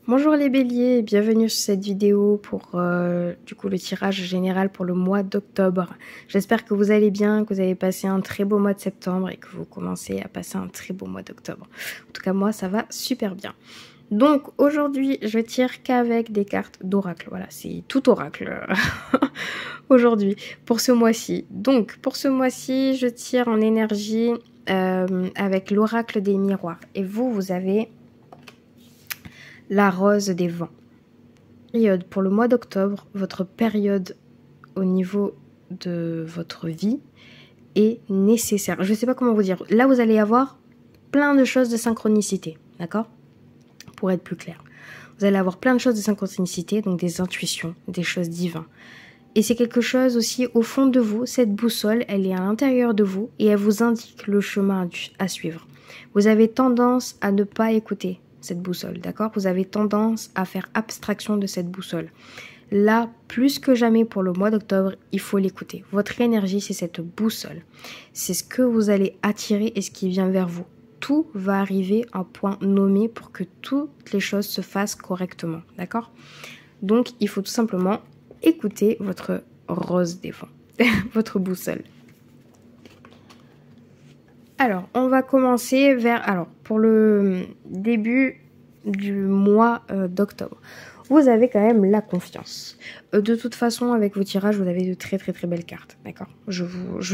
Bonjour les béliers, bienvenue sur cette vidéo pour le tirage général pour le mois d'octobre. J'espère que vous allez bien, que vous avez passé un très beau mois de septembre et que vous commencez à passer un très beau mois d'octobre. En tout cas moi ça va super bien. Donc aujourd'hui je tire qu'avec des cartes d'oracle, voilà c'est tout oracle aujourd'hui pour ce mois-ci. Donc pour ce mois-ci je tire en énergie avec l'oracle des miroirs et vous avez la rose des vents. Pour le mois d'octobre, votre période au niveau de votre vie est nécessaire. Je ne sais pas comment vous dire. Là, vous allez avoir plein de choses de synchronicité, d'accord? Pour être plus clair. Vous allez avoir plein de choses de synchronicité, donc des intuitions, des choses divines. Et c'est quelque chose aussi au fond de vous, cette boussole, elle est à l'intérieur de vous et elle vous indique le chemin à suivre. Vous avez tendance à ne pas écouter cette boussole, d'accord? Vous avez tendance à faire abstraction de cette boussole. Là, plus que jamais pour le mois d'octobre, il faut l'écouter. Votre énergie, c'est cette boussole. C'est ce que vous allez attirer et ce qui vient vers vous. Tout va arriver à un point nommé pour que toutes les choses se fassent correctement, d'accord? Donc, il faut tout simplement écouter votre rose des vents, votre boussole. Alors, on va commencer pour le début du mois d'octobre. Vous avez quand même la confiance. De toute façon, avec vos tirages, vous avez de très très très belles cartes, d'accord? Je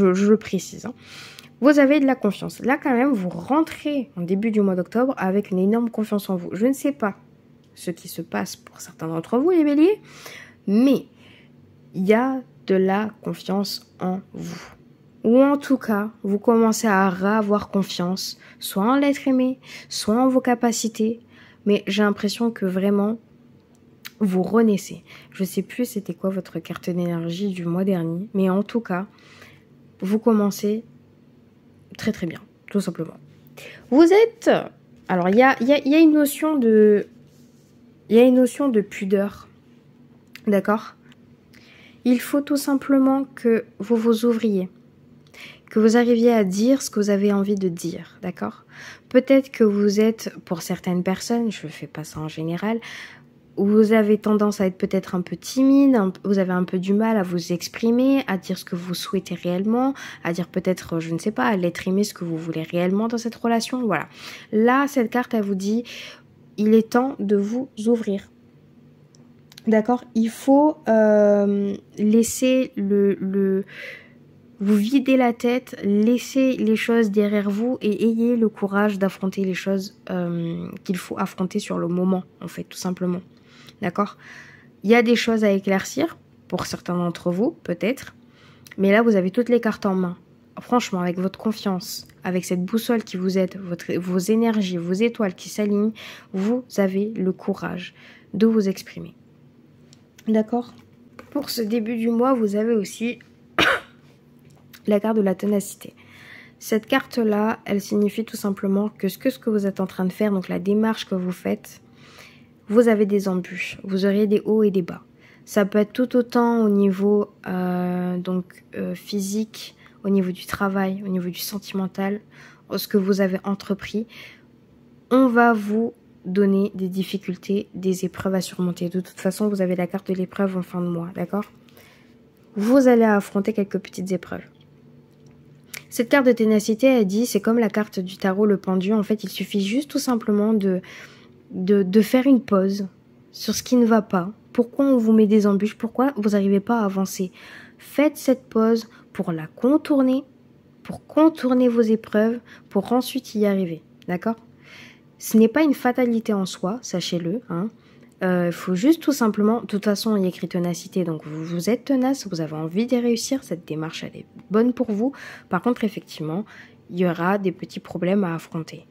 le précise. Hein. Vous avez de la confiance. Là, quand même, vous rentrez en début du mois d'octobre avec une énorme confiance en vous. Je ne sais pas ce qui se passe pour certains d'entre vous, les béliers, mais il y a de la confiance en vous. Ou en tout cas, vous commencez à avoir confiance, soit en l'être aimé, soit en vos capacités. Mais j'ai l'impression que vraiment, vous renaissez. Je sais plus c'était quoi votre carte d'énergie du mois dernier. Mais en tout cas, vous commencez très très bien, tout simplement. Vous êtes... Alors, il y a une notion de... Il y a une notion de pudeur. D'accord ? Il faut tout simplement que vous vous ouvriez. Que vous arriviez à dire ce que vous avez envie de dire, d'accord? Peut-être que vous êtes, pour certaines personnes, je ne fais pas ça en général, vous avez tendance à être peut-être un peu timide, vous avez un peu du mal à vous exprimer, à dire ce que vous souhaitez réellement, à dire peut-être, je ne sais pas, à l'être aimé ce que vous voulez réellement dans cette relation, voilà. Là, cette carte, elle vous dit, il est temps de vous ouvrir. D'accord? Il faut laisser vous videz la tête, laissez les choses derrière vous et ayez le courage d'affronter les choses qu'il faut affronter sur le moment, en fait, tout simplement. D'accord? Il y a des choses à éclaircir, pour certains d'entre vous, peut-être, mais là, vous avez toutes les cartes en main. Franchement, avec votre confiance, avec cette boussole qui vous aide, vos énergies, vos étoiles qui s'alignent, vous avez le courage de vous exprimer. D'accord? Pour ce début du mois, vous avez aussi la carte de la ténacité. Cette carte-là, elle signifie tout simplement que ce que vous êtes en train de faire, donc la démarche que vous faites, vous avez des embûches. Vous auriez des hauts et des bas. Ça peut être tout autant au niveau physique, au niveau du travail, au niveau du sentimental, ce que vous avez entrepris. On va vous donner des difficultés, des épreuves à surmonter. De toute façon, vous avez la carte de l'épreuve en fin de mois, d'accord? Vous allez affronter quelques petites épreuves. Cette carte de ténacité, elle dit, c'est comme la carte du tarot, le pendu. En fait, il suffit juste tout simplement de faire une pause sur ce qui ne va pas. Pourquoi on vous met des embûches? Pourquoi vous n'arrivez pas à avancer? Faites cette pause pour la contourner, pour contourner vos épreuves, pour ensuite y arriver. D'accord? Ce n'est pas une fatalité en soi, sachez-le. Hein. Faut juste tout simplement, de toute façon il y a écrit ténacité, donc vous êtes tenace, vous avez envie de réussir, cette démarche elle est bonne pour vous. Par contre effectivement, il y aura des petits problèmes à affronter.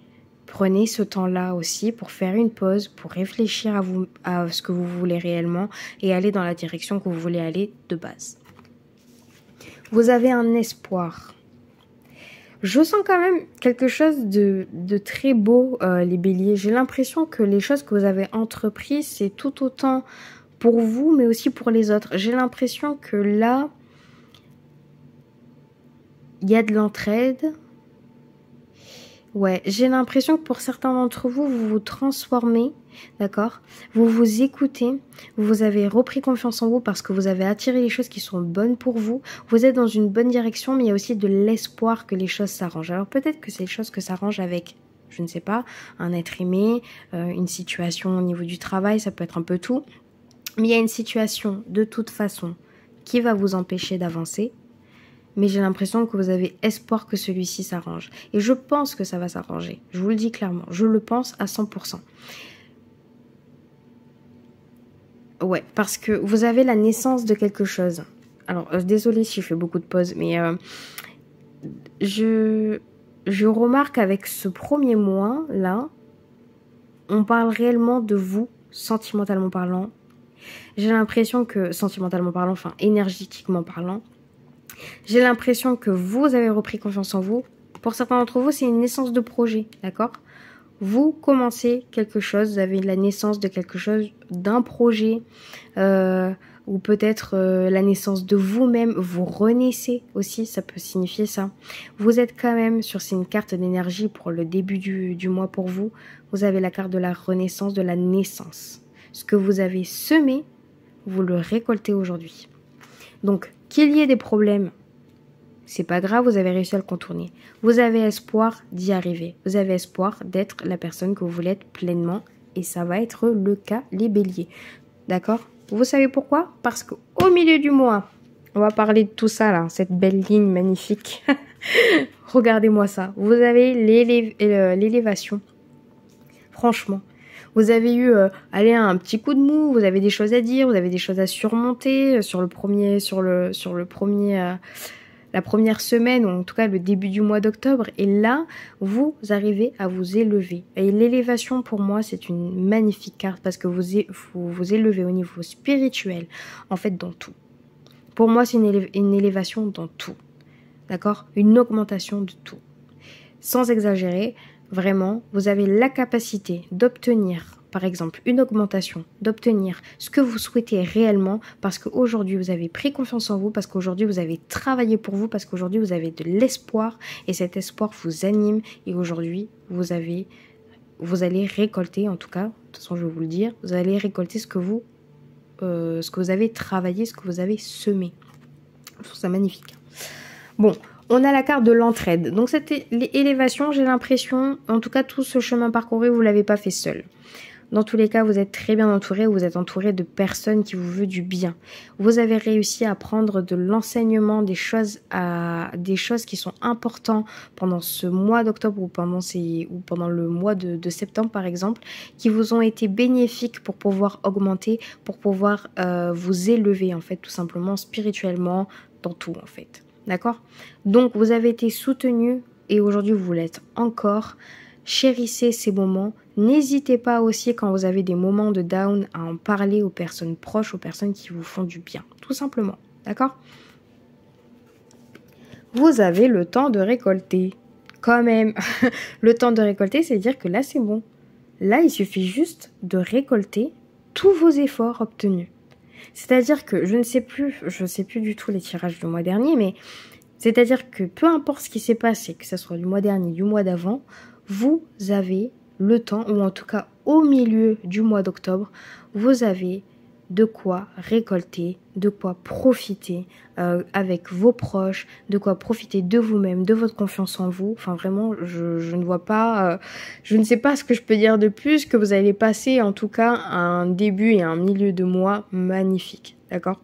Prenez ce temps-là aussi pour faire une pause, pour réfléchir à ce que vous voulez réellement et aller dans la direction que vous voulez aller de base. Vous avez un espoir. Je sens quand même quelque chose de très beau, les béliers. J'ai l'impression que les choses que vous avez entreprises, c'est tout autant pour vous, mais aussi pour les autres. J'ai l'impression que là, il y a de l'entraide. Ouais, j'ai l'impression que pour certains d'entre vous, vous vous transformez, d'accord? Vous vous écoutez, vous avez repris confiance en vous parce que vous avez attiré les choses qui sont bonnes pour vous. Vous êtes dans une bonne direction, mais il y a aussi de l'espoir que les choses s'arrangent. Alors peut-être que c'est les choses que s'arrangent avec, je ne sais pas, un être aimé, une situation au niveau du travail, ça peut être un peu tout. Mais il y a une situation, de toute façon, qui va vous empêcher d'avancer. Mais j'ai l'impression que vous avez espoir que celui-ci s'arrange. Et je pense que ça va s'arranger. Je vous le dis clairement. Je le pense à 100%. Ouais, parce que vous avez la naissance de quelque chose. Alors, désolée si je fais beaucoup de pauses, mais je remarque avec ce premier mois, là, on parle réellement de vous, sentimentalement parlant. J'ai l'impression que, sentimentalement parlant, enfin, énergétiquement parlant, j'ai l'impression que vous avez repris confiance en vous. Pour certains d'entre vous, c'est une naissance de projet, d'accord? Vous commencez quelque chose, vous avez la naissance de quelque chose, d'un projet, ou peut-être la naissance de vous-même, vous renaissez aussi, ça peut signifier ça. Vous êtes quand même, c'est une carte d'énergie pour le début du mois pour vous, vous avez la carte de la renaissance, de la naissance. Ce que vous avez semé, vous le récoltez aujourd'hui. Donc, qu'il y ait des problèmes, c'est pas grave, vous avez réussi à le contourner. Vous avez espoir d'y arriver. Vous avez espoir d'être la personne que vous voulez être pleinement. Et ça va être le cas, les béliers. D'accord? Vous savez pourquoi? Parce qu'au milieu du mois, on va parler de tout ça là, cette belle ligne magnifique. Regardez-moi ça. Vous avez l'élévation. Franchement. Vous avez eu un petit coup de mou, vous avez des choses à dire, vous avez des choses à surmonter la première semaine, ou en tout cas le début du mois d'octobre. Et là, vous arrivez à vous élever. Et l'élévation, pour moi, c'est une magnifique carte parce que vous élevez au niveau spirituel, en fait, dans tout. Pour moi, c'est une élévation dans tout. D'accord? Une augmentation de tout. Sans exagérer, vraiment, vous avez la capacité d'obtenir, par exemple, une augmentation, d'obtenir ce que vous souhaitez réellement parce qu'aujourd'hui, vous avez pris confiance en vous, parce qu'aujourd'hui, vous avez travaillé pour vous, parce qu'aujourd'hui, vous avez de l'espoir et cet espoir vous anime et aujourd'hui, vous allez récolter, en tout cas, de toute façon, je vais vous le dire, vous allez récolter ce que vous avez travaillé, ce que vous avez semé. Je trouve ça magnifique. Bon, on a la carte de l'entraide. Donc cette élévation, j'ai l'impression, en tout cas tout ce chemin parcouru, vous ne l'avez pas fait seul. Dans tous les cas, vous êtes très bien entouré, vous êtes entouré de personnes qui vous veulent du bien. Vous avez réussi à prendre de l'enseignement, des choses qui sont importantes pendant ce mois d'octobre ou pendant le mois de septembre par exemple, qui vous ont été bénéfiques pour pouvoir augmenter, pour pouvoir vous élever en fait, tout simplement spirituellement, dans tout en fait. D'accord? Donc, vous avez été soutenu et aujourd'hui, vous l'êtes encore. Chérissez ces moments. N'hésitez pas aussi, quand vous avez des moments de down, à en parler aux personnes proches, aux personnes qui vous font du bien. Tout simplement. D'accord? Vous avez le temps de récolter. Quand même. Le temps de récolter, c'est dire que là, c'est bon. Là, il suffit juste de récolter tous vos efforts obtenus. C'est-à-dire que je ne sais plus du tout les tirages du mois dernier, mais c'est-à-dire que peu importe ce qui s'est passé, que ce soit du mois dernier, du mois d'avant, vous avez le temps, ou en tout cas au milieu du mois d'octobre, vous avez de quoi récolter, de quoi profiter avec vos proches, de quoi profiter de vous-même, de votre confiance en vous. Enfin vraiment, je ne vois pas, je ne sais pas ce que je peux dire de plus, que vous allez passer en tout cas un début et un milieu de mois magnifique, d'accord?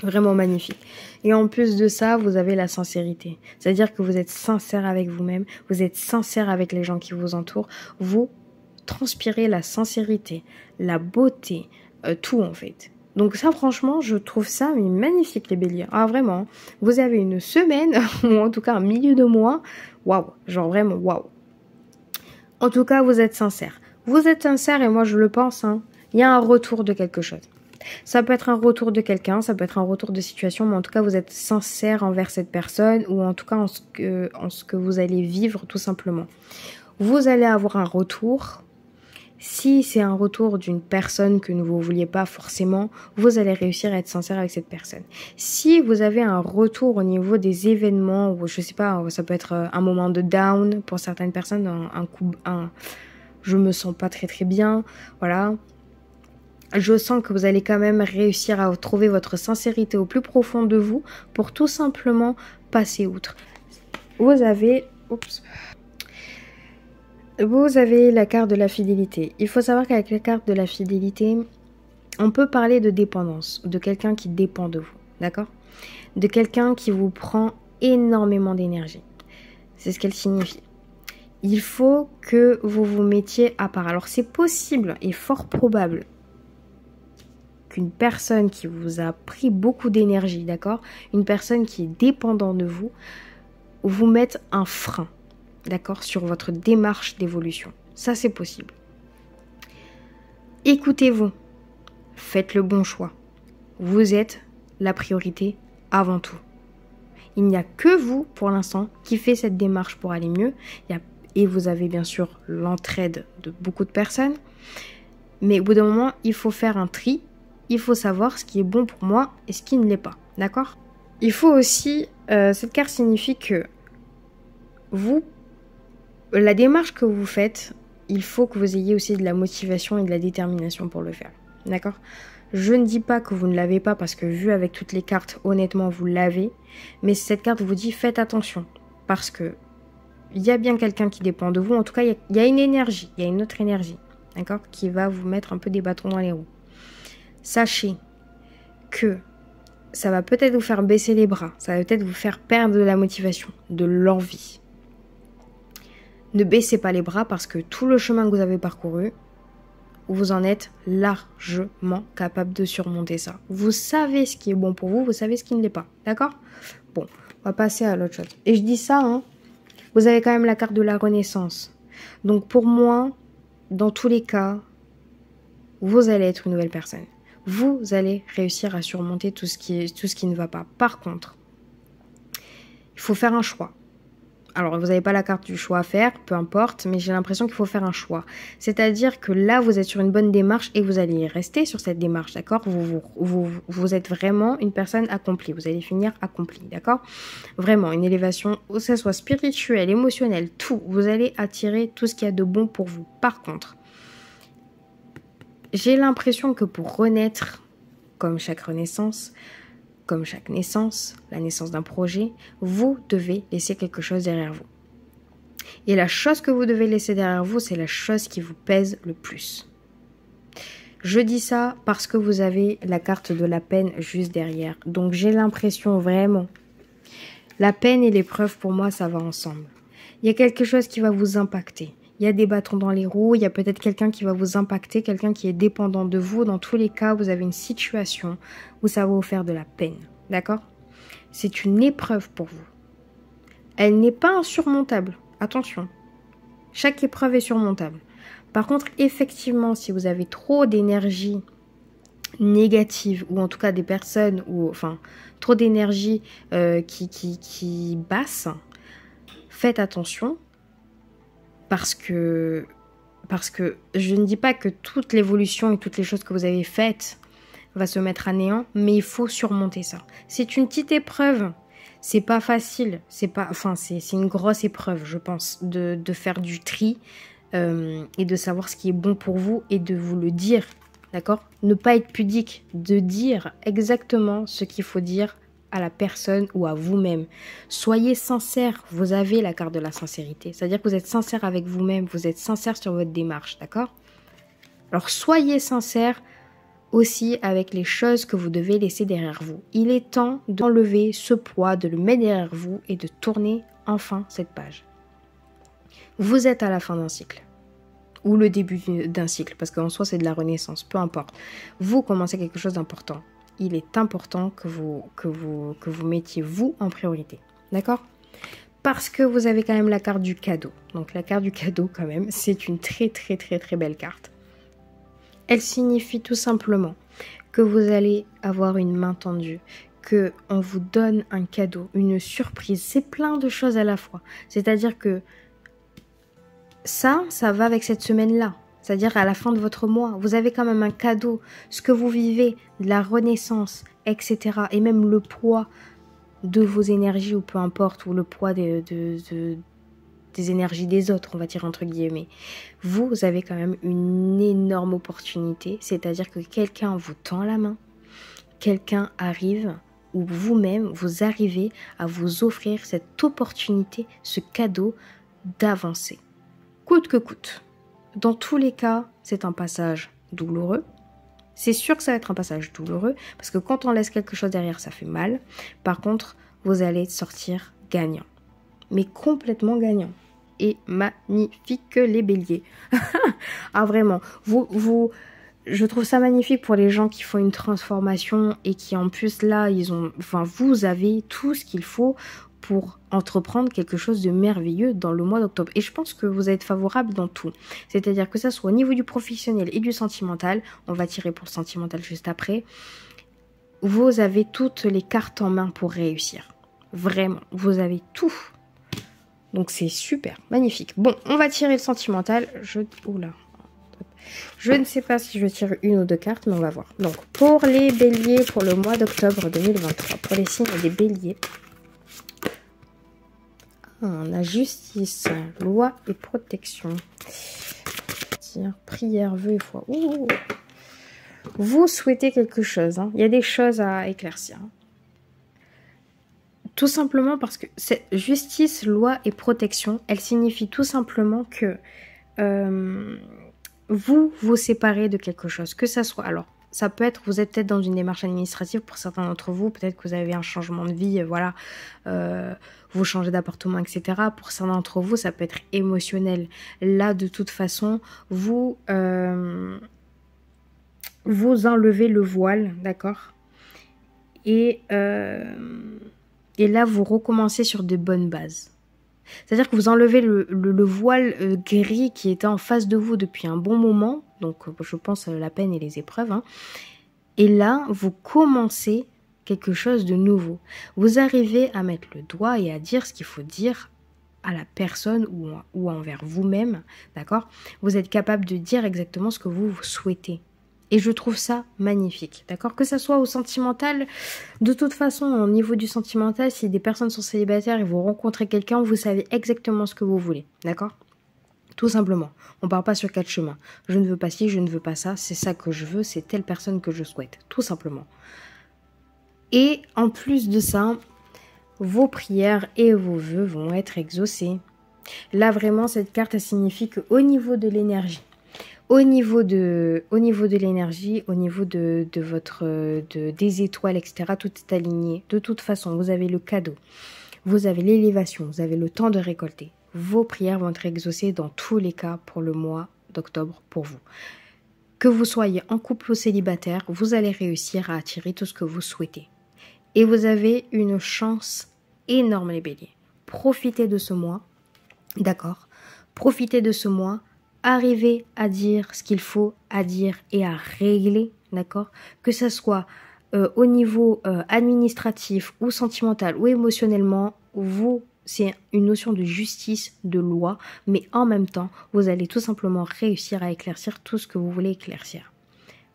Vraiment magnifique. Et en plus de ça, vous avez la sincérité. C'est-à-dire que vous êtes sincère avec vous-même, vous êtes sincère avec les gens qui vous entourent, vous transpirez la sincérité, la beauté, tout en fait. Donc ça, franchement, je trouve ça magnifique, les béliers. Ah, vraiment. Vous avez une semaine, ou en tout cas un milieu de mois. Waouh. Genre vraiment, waouh. En tout cas, vous êtes sincère. Vous êtes sincère et moi, je le pense, hein. Il y a un retour de quelque chose. Ça peut être un retour de quelqu'un, ça peut être un retour de situation, mais en tout cas, vous êtes sincère envers cette personne ou en tout cas en ce que vous allez vivre, tout simplement. Vous allez avoir un retour Si c'est un retour d'une personne que vous ne vouliez pas forcément, vous allez réussir à être sincère avec cette personne. Si vous avez un retour au niveau des événements, ou je sais pas, ça peut être un moment de down pour certaines personnes, je me sens pas très très bien, voilà. Je sens que vous allez quand même réussir à trouver votre sincérité au plus profond de vous pour tout simplement passer outre. Vous avez la carte de la fidélité. Il faut savoir qu'avec la carte de la fidélité, on peut parler de dépendance, de quelqu'un qui dépend de vous, d'accord? De quelqu'un qui vous prend énormément d'énergie. C'est ce qu'elle signifie. Il faut que vous vous mettiez à part. Alors c'est possible et fort probable qu'une personne qui vous a pris beaucoup d'énergie, d'accord? Une personne qui est dépendante de vous, vous mette un frein, d'accord? Sur votre démarche d'évolution. Ça, c'est possible. Écoutez-vous. Faites le bon choix. Vous êtes la priorité avant tout. Il n'y a que vous, pour l'instant, qui fait cette démarche pour aller mieux. Et vous avez bien sûr l'entraide de beaucoup de personnes. Mais au bout d'un moment, il faut faire un tri. Il faut savoir ce qui est bon pour moi et ce qui ne l'est pas. D'accord? Il faut aussi... cette carte signifie que la démarche que vous faites, il faut que vous ayez aussi de la motivation et de la détermination pour le faire. D'accord? Je ne dis pas que vous ne l'avez pas parce que vu avec toutes les cartes, honnêtement, vous l'avez. Mais cette carte vous dit faites attention parce que il y a bien quelqu'un qui dépend de vous. En tout cas, il y a une énergie, il y a une autre énergie, d'accord, qui va vous mettre un peu des bâtons dans les roues. Sachez que ça va peut-être vous faire baisser les bras, ça va peut-être vous faire perdre de la motivation, de l'envie. Ne baissez pas les bras parce que tout le chemin que vous avez parcouru, vous en êtes largement capable de surmonter ça. Vous savez ce qui est bon pour vous, vous savez ce qui ne l'est pas, d'accord? Bon, on va passer à l'autre chose. Et je dis ça, vous avez quand même la carte de la renaissance. Donc pour moi, dans tous les cas, vous allez être une nouvelle personne. Vous allez réussir à surmonter tout ce qui ne va pas. Par contre, il faut faire un choix. Alors, vous n'avez pas la carte du choix à faire, peu importe, mais j'ai l'impression qu'il faut faire un choix. C'est-à-dire que là, vous êtes sur une bonne démarche et vous allez rester sur cette démarche, d'accord? Vous êtes vraiment une personne accomplie. Vous allez finir accomplie, d'accord? Vraiment, une élévation, que ce soit spirituelle, émotionnelle, tout. Vous allez attirer tout ce qu'il y a de bon pour vous. Par contre, j'ai l'impression que pour renaître, comme chaque renaissance, comme chaque naissance, la naissance d'un projet, vous devez laisser quelque chose derrière vous. Et la chose que vous devez laisser derrière vous, c'est la chose qui vous pèse le plus. Je dis ça parce que vous avez la carte de la peine juste derrière. Donc j'ai l'impression vraiment, la peine et l'épreuve pour moi, ça va ensemble. Il y a quelque chose qui va vous impacter. Il y a des bâtons dans les roues, il y a peut-être quelqu'un qui va vous impacter, quelqu'un qui est dépendant de vous. Dans tous les cas, vous avez une situation où ça va vous faire de la peine. D'accord? C'est une épreuve pour vous. Elle n'est pas insurmontable. Attention. Chaque épreuve est surmontable. Par contre, effectivement, si vous avez trop d'énergie négative, ou en tout cas des personnes, trop d'énergie qui basse, faites attention. Parce que je ne dis pas que toute l'évolution et toutes les choses que vous avez faites va se mettre à néant, mais il faut surmonter ça. C'est une petite épreuve, c'est pas facile, c'est une grosse épreuve, je pense, de faire du tri et de savoir ce qui est bon pour vous et de vous le dire, d'accord? Ne pas être pudique, de dire exactement ce qu'il faut dire à la personne ou à vous-même. Soyez sincère, vous avez la carte de la sincérité. C'est-à-dire que vous êtes sincère avec vous-même, vous êtes sincère sur votre démarche, d'accord? Alors soyez sincère aussi avec les choses que vous devez laisser derrière vous. Il est temps d'enlever ce poids, de le mettre derrière vous et de tourner enfin cette page. Vous êtes à la fin d'un cycle. Ou le début d'un cycle, parce qu'en soi c'est de la renaissance, peu importe. Vous commencez quelque chose d'important. Il est important que vous mettiez vous en priorité. D'accord? Parce que vous avez quand même la carte du cadeau. Donc la carte du cadeau quand même, c'est une très très très très belle carte. Elle signifie tout simplement que vous allez avoir une main tendue, qu'on vous donne un cadeau, une surprise. C'est plein de choses à la fois. C'est-à-dire que ça va avec cette semaine-là. c'est-à-dire à la fin de votre mois. Vous avez quand même un cadeau. Ce que vous vivez, de la renaissance, etc. Et même le poids de vos énergies, ou peu importe, ou le poids des énergies des autres, on va dire entre guillemets. Vous avez quand même une énorme opportunité, c'est-à-dire que quelqu'un vous tend la main, quelqu'un arrive, ou vous-même, vous arrivez à vous offrir cette opportunité, ce cadeau d'avancer. Coûte que coûte. Dans tous les cas, c'est un passage douloureux. C'est sûr que ça va être un passage douloureux, parce que quand on laisse quelque chose derrière, ça fait mal. Par contre, vous allez sortir gagnant. Mais complètement gagnant. Et magnifique les béliers. Ah vraiment, je trouve ça magnifique pour les gens qui font une transformation et qui en plus là, vous avez tout ce qu'il faut pour entreprendre quelque chose de merveilleux dans le mois d'octobre. Et je pense que vous êtes favorable dans tout. C'est-à-dire que ça soit au niveau du professionnel et du sentimental, on va tirer pour le sentimental juste après, vous avez toutes les cartes en main pour réussir. Vraiment, vous avez tout. Donc c'est super, magnifique. Bon, on va tirer le sentimental. Oula. Je ne sais pas si je tire une ou deux cartes, mais on va voir. Donc, pour les béliers, pour le mois d'octobre 2023, pour les signes des béliers, on a justice, loi et protection. Prière, vœu et foi. Ouh. Vous souhaitez quelque chose. Hein. Il y a des choses à éclaircir. Tout simplement parce que cette justice, loi et protection, elle signifie tout simplement que vous vous séparez de quelque chose. Que ça soit... Alors, ça peut être, vous êtes peut-être dans une démarche administrative pour certains d'entre vous, peut-être que vous avez un changement de vie, voilà, vous changez d'appartement, etc. Pour certains d'entre vous, ça peut être émotionnel. Là, de toute façon, vous enlevez le voile, d'accord ? Et là, vous recommencez sur de bonnes bases. C'est-à-dire que vous enlevez le voile gris qui était en face de vous depuis un bon moment, donc je pense à la peine et les épreuves, hein. Et là, vous commencez quelque chose de nouveau. Vous arrivez à mettre le doigt et à dire ce qu'il faut dire à la personne ou envers vous-même, d'accord ? Vous êtes capable de dire exactement ce que vous souhaitez. Et je trouve ça magnifique, d'accord ? Que ça soit au sentimental, de toute façon, au niveau du sentimental, si des personnes sont célibataires et vous rencontrez quelqu'un, vous savez exactement ce que vous voulez, d'accord ? Tout simplement. On ne part pas sur 4 chemins. Je ne veux pas ci, je ne veux pas ça, c'est ça que je veux, c'est telle personne que je souhaite, tout simplement. Et en plus de ça, vos prières et vos vœux vont être exaucés. Là, vraiment, cette carte, elle signifie qu'au niveau de l'énergie, au niveau de l'énergie, au niveau des étoiles, etc., tout est aligné. De toute façon, vous avez le cadeau, vous avez l'élévation, vous avez le temps de récolter. Vos prières vont être exaucées dans tous les cas pour le mois d'octobre pour vous. Que vous soyez en couple ou célibataire, vous allez réussir à attirer tout ce que vous souhaitez. Et vous avez une chance énorme, les béliers. Profitez de ce mois, d'accord ? Profitez de ce mois. Arriver à dire ce qu'il faut à dire et à régler, d'accord ? Que ce soit au niveau administratif ou sentimental ou émotionnellement, c'est une notion de justice, de loi, mais en même temps, vous allez tout simplement réussir à éclaircir tout ce que vous voulez éclaircir.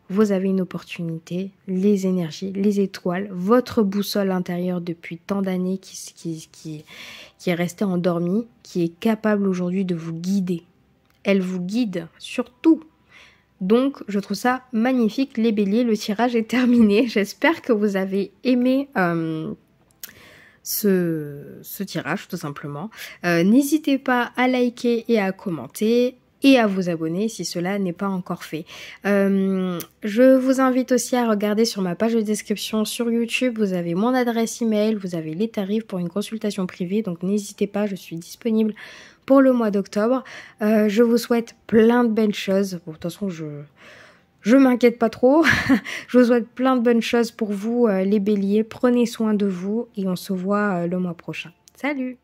Vous avez une opportunité, les énergies, les étoiles, votre boussole intérieure depuis tant d'années qui est restée endormie, qui est capable aujourd'hui de vous guider. Elle vous guide sur tout. Donc, je trouve ça magnifique. Les béliers, le tirage est terminé. J'espère que vous avez aimé ce tirage, tout simplement. N'hésitez pas à liker et à commenter et à vous abonner si cela n'est pas encore fait. Je vous invite aussi à regarder sur ma page de description sur YouTube. Vous avez mon adresse email, vous avez les tarifs pour une consultation privée. Donc, n'hésitez pas, je suis disponible pour le mois d'octobre. Je vous souhaite plein de belles choses. Bon, de toute façon, je m'inquiète pas trop. Je vous souhaite plein de bonnes choses pour vous, les béliers. Prenez soin de vous et on se voit le mois prochain. Salut!